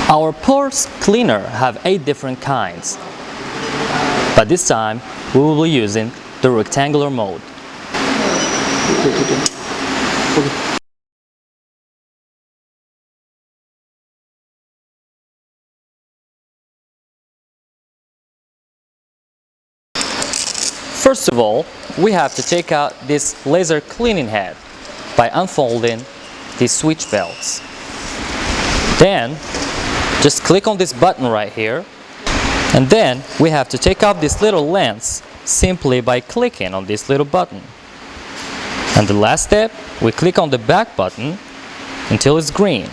Our purse cleaner have 8 different kinds, but this time we will be using the rectangular mode. First of all, we have to take out this laser cleaning head by unfolding these switch belts. Then, just click on this button right here, and then we have to take off this little lens simply by clicking on this little button. And the last step, we click on the back button until it's green.